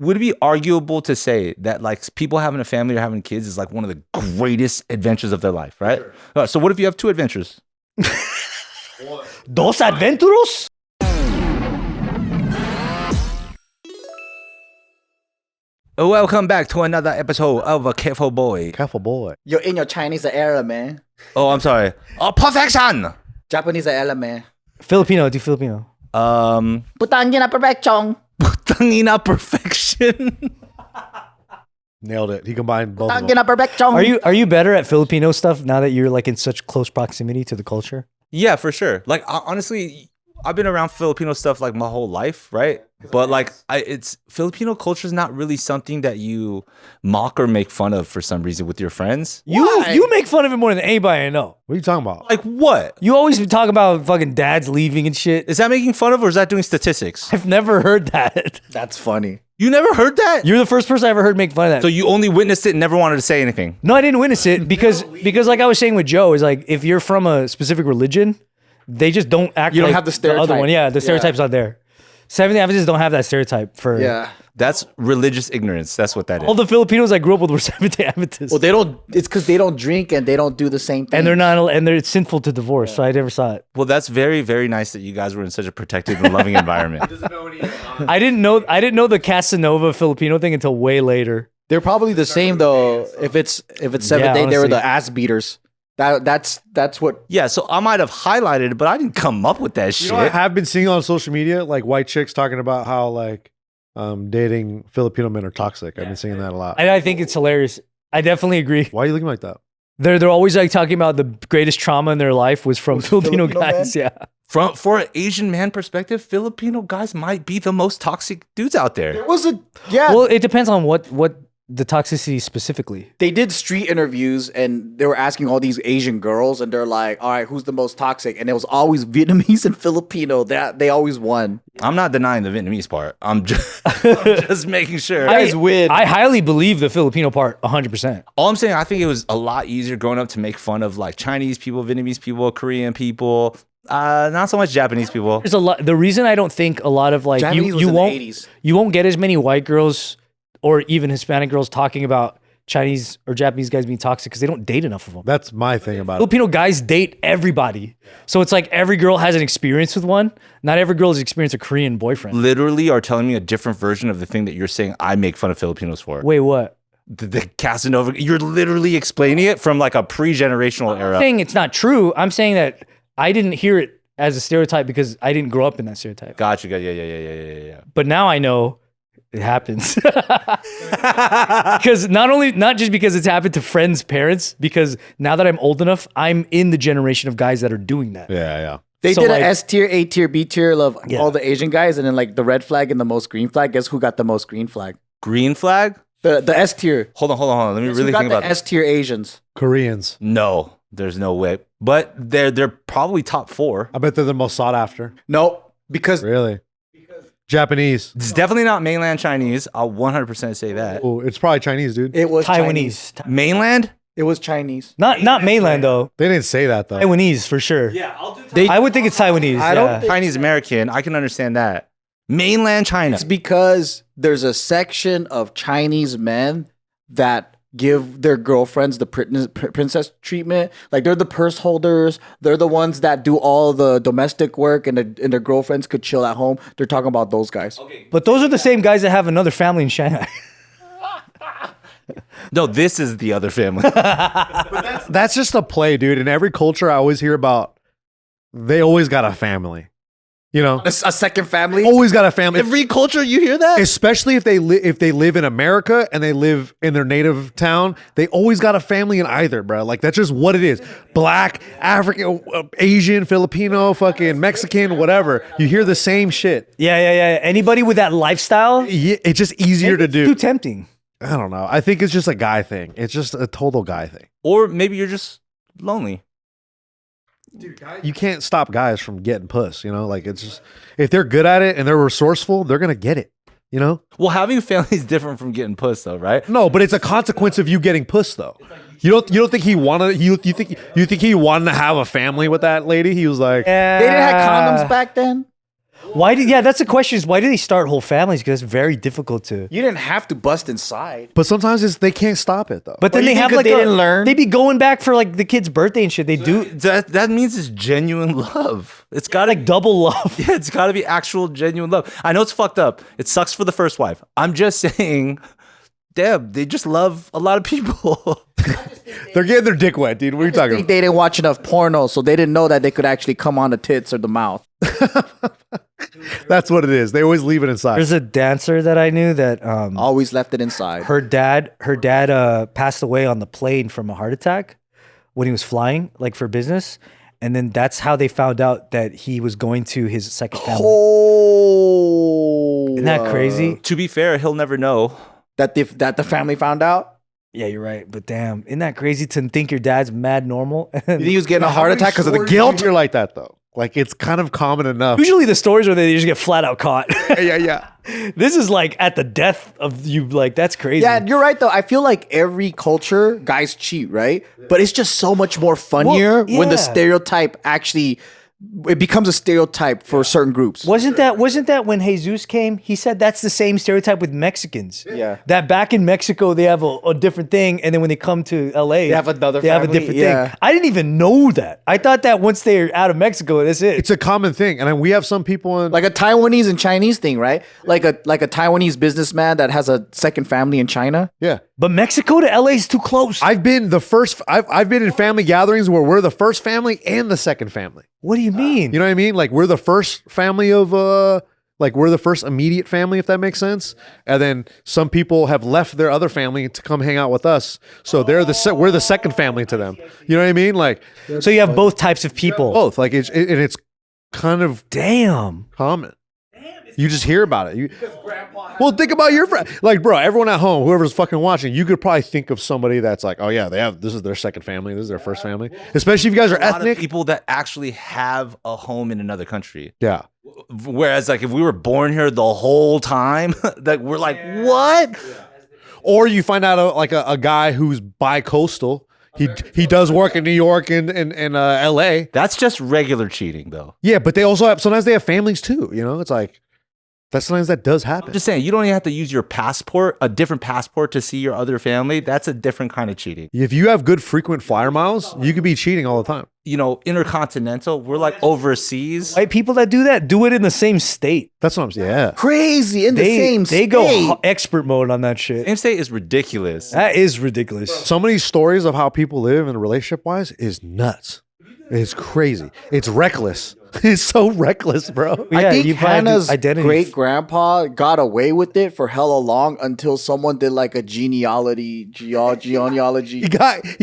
would it be arguable to say that like people having a family or having kids is like one of the greatest adventures of their life, right? Sure. So what if you have 2 adventures? Dos adventuros? Welcome back to another episode of A Careful Boy. Careful boy. You're in your Chinese era, man. Oh, I'm sorry. Oh, perfection! Japanese era, man. Filipino, do Filipino. Putangina perfection. Putangina perfection. Nailed it. He combined both of them. Putangina perfection. Are you better at Filipino stuff now that you're like in such close proximity to the culture? Yeah, for sure. Like honestly, I've been around Filipino stuff like my whole life, right? But like, it's Filipino culture is not really something that you mock or make fun of for some reason with your friends. You make fun of it more than anybody I know. What are you talking about? Like what? You always talk about fucking dads leaving and shit. Is that making fun of or is that doing statistics? I've never heard that. That's funny. You never heard that? You're the first person I ever heard make fun of that. So you only witnessed it and never wanted to say anything? No, I didn't witness it because like I was saying with Joe, is like if you're from a specific religion, they just don't act. You don't like have the stereotype. other one. Yeah, the stereotype's not there. Seventh-day Adventists don't have that stereotype for. Yeah. That's religious ignorance. That's what that is. All the Filipinos I grew up with were Seventh-day Adventists. Well, they don't. It's because they don't drink and they don't do the same thing. and they're not. And it's sinful to divorce. So I never saw it. Well, that's very, very nice that you guys were in such a protected and loving environment. I didn't know the Casanova Filipino thing until way later. They're probably the same though. If it's Seventh Day, they were honestly. the ass beaters. That's what. Yeah, so I might have highlighted it, but I didn't come up with that shit. You know, I have been seeing on social media like white chicks talking about how like dating Filipino men are toxic. I've been seeing that a lot. And I think it's hilarious. I definitely agree. Why are you looking like that? They're always like talking about the greatest trauma in their life was from Filipino Filipino guys. men? Yeah. For an Asian man perspective, Filipino guys might be the most toxic dudes out there. It was a yeah. Well, it depends on what the toxicity specifically. They did street interviews and they were asking all these Asian girls and they're like, all right, who's the most toxic? And it was always Vietnamese and Filipino. They always won. I'm not denying the Vietnamese part. I'm just making sure. guys win. I highly believe the Filipino part 100%. All I'm saying, I think it was a lot easier growing up to make fun of like Chinese people, Vietnamese people, Korean people. Not so much Japanese people. There's a lot. The reason I don't think a lot of like Japanese was in the 80s. you won't get as many white girls or even Hispanic girls talking about Chinese or Japanese guys being toxic because they don't date enough of them. That's my thing about it. Filipino guys date everybody. So it's like every girl has an experience with one. Not every girl has experienced a Korean boyfriend. Literally are telling me a different version of the thing that you're saying I make fun of Filipinos for. Wait, what? The Casanova, you're literally explaining it from like a pre-generational era. I'm saying it's not true. I'm saying that I didn't hear it as a stereotype because I didn't grow up in that stereotype. Gotcha. Yeah. But now I know it happens. Because not just because it's happened to friends' parents, because now that I'm old enough, I'm in the generation of guys that are doing that. Yeah. They So, did like- an S tier, A tier, B tier of Yeah. all the Asian guys, and then like the red flag and the most green flag. Guess who got the most green flag? Green flag? The S tier. Hold on. Let me Guess really who got think about the this. S tier Asians. Koreans. No, there's no way. But they're probably top 4. I bet they're the most sought after. No, because Really? Japanese. It's definitely not mainland Chinese. I'll 100% say that. Oh, it's probably Chinese, dude. it was Chinese. Taiwanese. Mainland? It was Chinese. Not mainland though. They didn't say that though. Taiwanese for sure. Yeah, I'll do They, I would think it's Taiwanese. I don't yeah. think- Chinese American. I can understand that. Mainland China. It's because there's a section of Chinese men that give their girlfriends the princess treatment. Like they're the purse holders. They're the ones that do all the domestic work, and their girlfriends could chill at home. They're talking about those guys. But those are the same guys that have another family in Shanghai. No, this is the other family. That's just a play, dude. In every culture I always hear about, they always got a family. You know? A second family. Always got a family. Every culture, you hear that? Especially if they live in America and they live in their native town, they always got a family in either, bro. Like that's just what it is. Black, African, Asian, Filipino, fucking Mexican, whatever. You hear the same shit. Yeah. Anybody with that lifestyle, Yeah, it's just easier to it's do. too tempting. I don't know. I think it's just a guy thing. It's just a total guy thing. Or maybe you're just lonely. You can't stop guys from getting puss, you know? Like it's just if they're good at it and they're resourceful, they're gonna get it. You know? Well, having family is different from getting puss, though, right? No, but it's a consequence of you getting puss, though. You don't think he wanted you think he wanted to have a family with that lady? He was like, Yeah. They didn't have condoms back then. Why did? Yeah, that's the question. Is why do they start whole families? Because it's very difficult to. You didn't have to bust inside. But sometimes they can't stop it though. But then you they think have that like they didn't learn? They be going back for like the kid's birthday and shit. They do That means it's genuine love. It's gotta like double love. Yeah, it's gotta be actual genuine love. I know it's fucked up. It sucks for the first wife. I'm just saying, damn, they just love a lot of people. They're getting their dick wet, dude. What are you I talking think about? they didn't watch enough porno, so they didn't know that they could actually come on the tits or the mouth. That's what it is. They always leave it inside. There's a dancer that I knew that Always left it inside. her dad passed away on the plane from a heart attack when he was flying like for business, and then that's how they found out that he was going to his second family. Oh, Isn't that crazy? To be fair, he'll never know. that the family found out. Yeah, you're right. But damn, isn't that crazy to think your dad's mad normal? You think he was getting a heart attack because of the guilt? You're like that though. Like it's kind of common enough. Usually the stories where they just get flat out caught. Yeah. This is like at the death of you. Like that's crazy. Yeah, you're right though. I feel like every culture, guys cheat, right? But it's just so much more funnier when yeah. the stereotype actually it becomes a stereotype for certain groups. Wasn't that when Jesus came? He said that's the same stereotype with Mexicans. Yeah. That back in Mexico they have a different thing, and then when they come to LA, they have another They have a family, different yeah. thing. I didn't even know that. I thought that once they're out of Mexico, that's it. It's a common thing. And then we have some people in Like a Taiwanese and Chinese thing, right? Like a Taiwanese businessman that has a second family in China. yeah. But Mexico to LA is too close. I've been in family gatherings where we're the first family and the second family. What do you mean? You know what I mean? Like we're the first family of like we're the first immediate family, if that makes sense. And then some people have left their other family to come hang out with us. So we're the second family to them. You know what I mean? Like So you have both types of people. both. Like it's kind of Damn. common. You just hear about it. Well, think about your friend. Like, bro, everyone at home, whoever's fucking watching, you could probably think of somebody that's like, oh yeah, this is their second family, this is their first family. Especially if you guys are A lot of ethnic. people that actually have a home in another country. Yeah. Whereas, like, if we were born here the whole time, like, we're like, what? Or you find out a guy who's bi-coastal. He does work in New York and LA. That's just regular cheating, though. Yeah, but they also sometimes they have families too. You know, it's like sometimes that does happen. I'm just saying, you don't even have to use your passport, a different passport to see your other family. That's a different kind of cheating. If you have good frequent flyer miles, you could be cheating all the time. You know, intercontinental, we're like overseas. White people that do that do it in the same state. That's what I'm saying. Yeah. Crazy in the same They state. go expert mode on that shit. Same state is ridiculous. That is ridiculous. Some of these stories of how people live in relationship wise is nuts. It's crazy. It's reckless. It's so reckless, bro. Yeah, I think you probably have Hannah's identity. great grandpa got away with it for hella long until someone did like a genealogy. He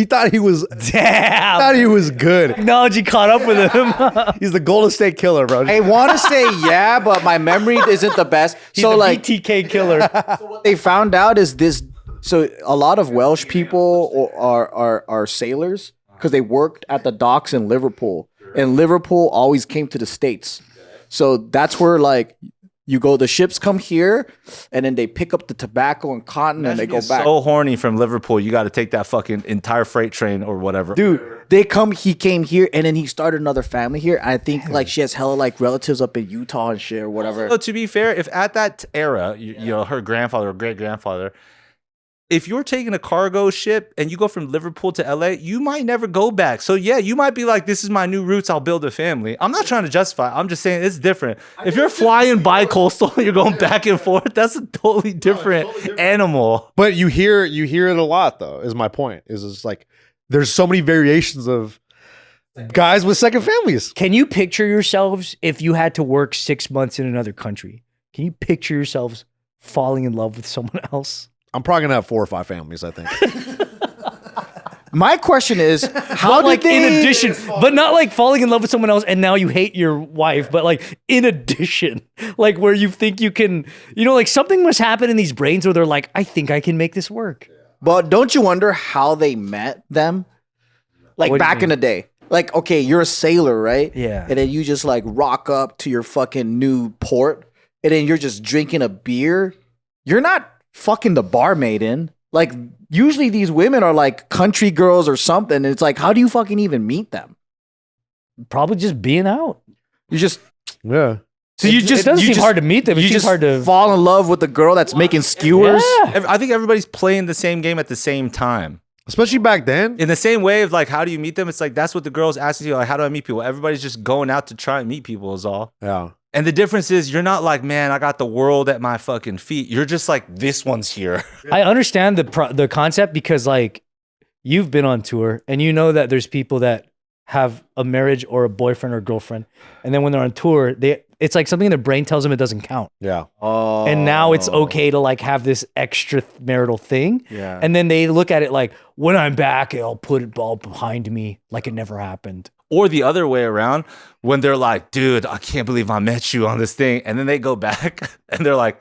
thought he was Damn. thought he was good. Technology caught up with him. He's the Golden State Killer, bro. I want to say yeah, but my memory isn't the best. He's So the like BTK killer. what they found out is this. So a lot of Welsh people are sailors because they worked at the docks in Liverpool, and Liverpool always came to the States. So that's where like you go. The ships come here, and then they pick up the tobacco and cotton, and they go back. So horny from Liverpool, you got to take that fucking entire freight train or whatever. Dude, he came here, and then he started another family here. I think like she has hella like relatives up in Utah and shit or whatever. So to be fair, if at that era, you know, her grandfather or great grandfather, if you're taking a cargo ship and you go from Liverpool to LA, you might never go back. So yeah, you might be like, this is my new roots, I'll build a family. I'm not trying to justify, I'm just saying it's different. If you're flying bi-coastal and you're going back and forth, that's a totally different animal. But you hear it a lot though, is my point. Is it's like there's so many variations of guys with second families. Can you picture yourselves if you had to work 6 months in another country? Can you picture yourselves falling in love with someone else? I'm probably gonna have 4 or 5 families, I think. My question is, how But did like they? in addition, but not like falling in love with someone else and now you hate your wife, but like in addition, like where you think you can, you know, like something must happen in these brains where they're like, I think I can make this work. But don't you wonder how they met them? Like What do you back in the day. Like, okay, you're a sailor, right? Yeah. And then you just like rock up to your fucking new port, and then you're just drinking a beer. You're not fucking the barmaid in. Like, usually these women are like country girls or something. And it's like, how do you fucking even meet them? Probably just being out. You just Yeah. So you just doesn't seem hard to meet them. It You seems just hard to fall in love with the girl that's making skewers. Yeah. I think everybody's playing the same game at the same time. Especially back then. In the same way of like, how do you meet them? It's like, that's what the girl's asking you. Like, how do I meet people? Everybody's just going out to try and meet people is all. Yeah. And the difference is you're not like, man, I got the world at my fucking feet. You're just like, this one's here. I understand the concept because like you've been on tour and you know that there's people that have a marriage or a boyfriend or girlfriend, and then when they're on tour, it's like something in their brain tells them it doesn't count. Yeah. Oh. And now it's okay to like have this extra marital thing. Yeah. And then they look at it like, when I'm back, I'll put it all behind me like it never happened. Or the other way around, when they're like, dude, I can't believe I met you on this thing. And then they go back and they're like,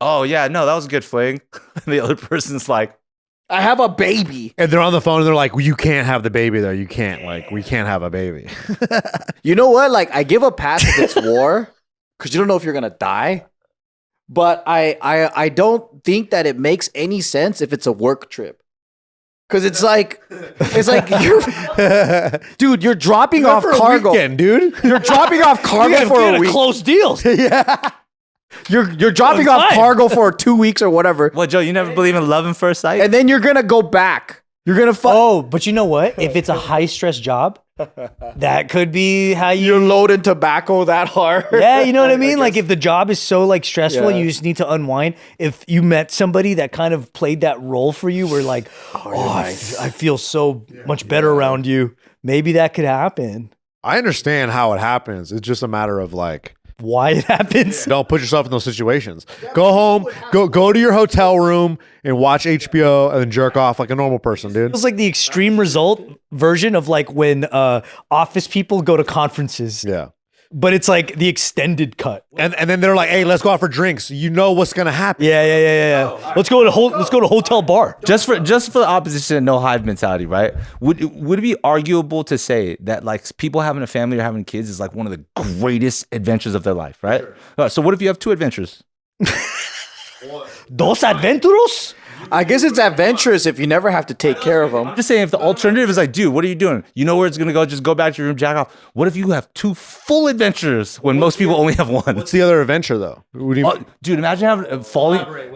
oh, yeah, no, that was a good fling. And the other person's like, I have a baby. And they're on the phone and they're like, well, you can't have the baby though. You can't. Like, we can't have a baby. You know what? Like, I give a pass if it's war, because you don't know if you're gonna die. But I don't think that it makes any sense if it's a work trip. Because it's like dude, you're dropping off For a cargo. weekend, dude. You're dropping off cargo for a week. Close deals. You're dropping On off time. cargo for 2 weeks or whatever, what, Joe, you never believe in love at first sight? and then you're gonna go back. You're gonna Oh, but you know what? If it's a high stress job, that could be how you're you. loading tobacco that hard. Yeah, you know what I mean? Like if the job is so like stressful, Yeah. you just need to unwind. If you met somebody that kind of played that role for you, where like, I feel so much better around you. Maybe that could happen. I understand how it happens. It's just a matter of like, Why it happens? don't put yourself in those situations. Go home, go to your hotel room and watch HBO and then jerk off like a normal person, dude. It's like the extreme result version of like when office people go to conferences. Yeah. But it's like the extended cut. And then they're like, hey, let's go out for drinks. You know what's gonna happen. Yeah. Let's go to hotel bar. Just for the opposition and no hive mentality, right? Would it be arguable to say that like people having a family or having kids is like one of the greatest adventures of their life, right? So what if you have two adventures? Dos adventuros? I guess it's adventurous if you never have to take care of them. I'm just saying, if the alternative is like, dude, what are you doing? You know where it's gonna go? Just go back to your room, jack off. What if you have two full adventures when most people only have one? What's the other adventure though? What do you Dude, imagine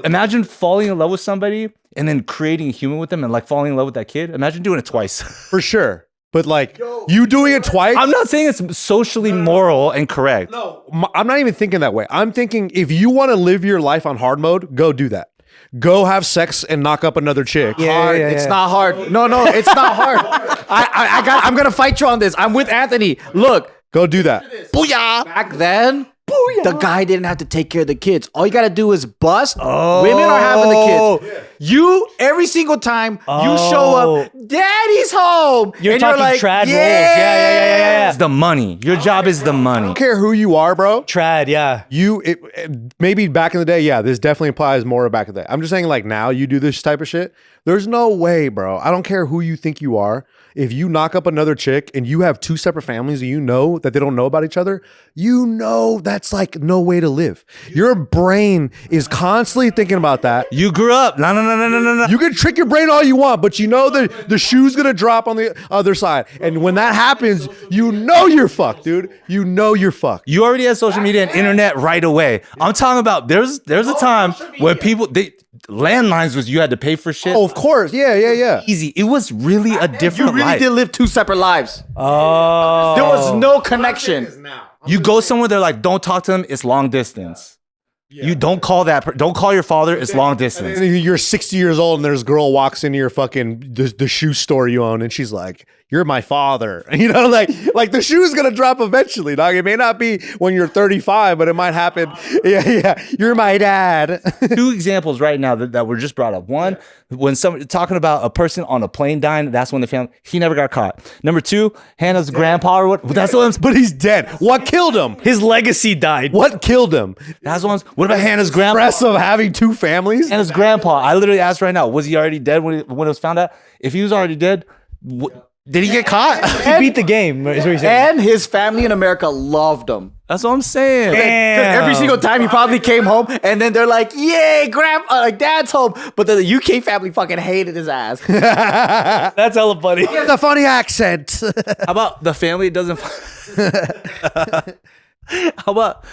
imagine falling in love with somebody and then creating a human with them and like falling in love with that kid. Imagine doing it twice. for sure. But like you doing it twice. I'm not saying it's socially moral and correct. I'm not even thinking that way. I'm thinking if you want to live your life on hard mode, go do that. Go have sex and knock up another chick. Hard. It's not hard. No, it's not hard. I'm gonna fight you on this. I'm with Anthony. Look, Go do that. booyah. Back then, the guy didn't have to take care of the kids. All you gotta do is bust. Women are having the kids. You every single time you show up, daddy's home. You're and talking trad roles. Yeah. It's the money. Your job is the money. I don't care who you are, bro. Trad, yeah. Maybe back in the day, yeah, this definitely applies more back in the day. I'm just saying, like now you do this type of shit. There's no way, bro. I don't care who you think you are. If you knock up another chick and you have two separate families and you know that they don't know about each other, you know that's like no way to live. Your brain is constantly thinking about that. You grew up. No. You can trick your brain all you want, but you know that the shoe's gonna drop on the other side. And when that happens, you know you're fucked, dude. You know you're fucked. You already had social media and internet right away. I'm talking about there's a time where landlines was you had to pay for shit. Oh, of course. Yeah. Easy. It was really a different You really life. did live two separate lives. Oh. There was no connection. You go somewhere, they're like, don't talk to them. It's long distance. You don't call don't call your father. It's long distance. And you're 60 years old and there's a girl walks into your fucking the shoe store you own and she's like, you're my father. You know, like the shoe's gonna drop eventually, dog. It may not be when you're 35, but it might happen. Yeah. You're my dad. Two examples right now that were just brought up. One, when somebody talking about a person on a plane dying, that's when the family, he never got caught. Number two, Hannah's grandpa or what? That's what I'm. But he's dead. What killed him? His legacy died. What killed him? That's what I'm. What about Hannah's grandpa? Stress of having two families? Hannah's grandpa. I literally asked right now, was he already dead when it was found out? If he was already dead, did he get caught? He beat the game, is what he's saying. And his family in America loved him. That's what I'm saying. Because every single time he probably came home, and then they're like, "Yay, dad's home!" But the UK family fucking hated his ass. That's hella funny. He has a funny accent. How about the family doesn't? How about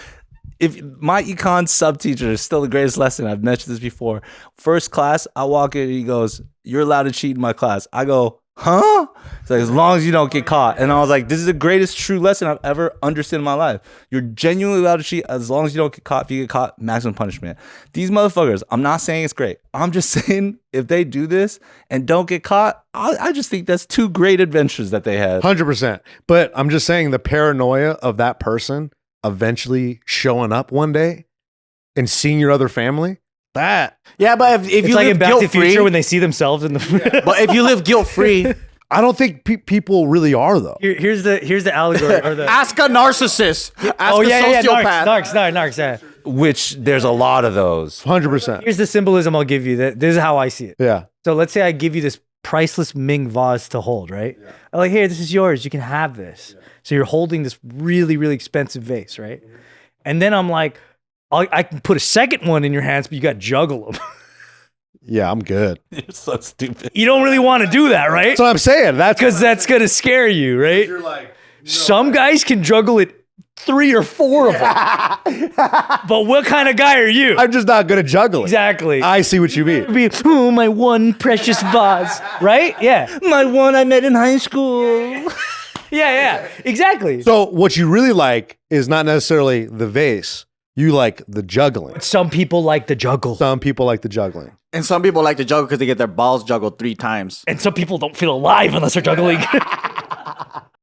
if my econ sub teacher is still the greatest lesson, I've mentioned this before. First class, I walk in and he goes, "You're allowed to cheat in my class." I go, "Huh?" It's like, as long as you don't get caught. And I was like, this is the greatest true lesson I've ever understood in my life. You're genuinely allowed to cheat as long as you don't get caught. If you get caught, maximum punishment. These motherfuckers, I'm not saying it's great. I'm just saying if they do this and don't get caught, I just think that's two great adventures that they had. 100%. But I'm just saying the paranoia of that person eventually showing up one day and seeing your other family, that. Yeah, but if It's you like in live Back to the guilt-free, Future when they see themselves in the. but if you live guilt-free, I don't think people really are, though. Here's the allegory or the. ask a narcissist. Ask a sociopath. Narcs. Yeah. Which there's a lot of those. 100%. Here's the symbolism I'll give you. That this is how I see it. Yeah. So let's say I give you this priceless Ming vase to hold, right? I'm like, here, this is yours. You can have this. So you're holding this really, really expensive vase, right? And then I'm like, I can put a second one in your hands, but you got to juggle them. Yeah, I'm good. You're so stupid. Oh, You don't really want to do that, right? That's what I'm saying. That's Because that's going to scare you, right? Some guys can juggle it 3 or 4 of them. But what kind of guy are you? I'm just not good at juggling. Exactly. I see what you mean. Be, oh, my one precious vase, right? Yeah. My one I met in high school. Yeah, exactly. So what you really like is not necessarily the vase. You like the juggling. Some people like the juggle. Some people like the juggling. And some people like to juggle because they get their balls juggled 3 times. And some people don't feel alive unless they're juggling.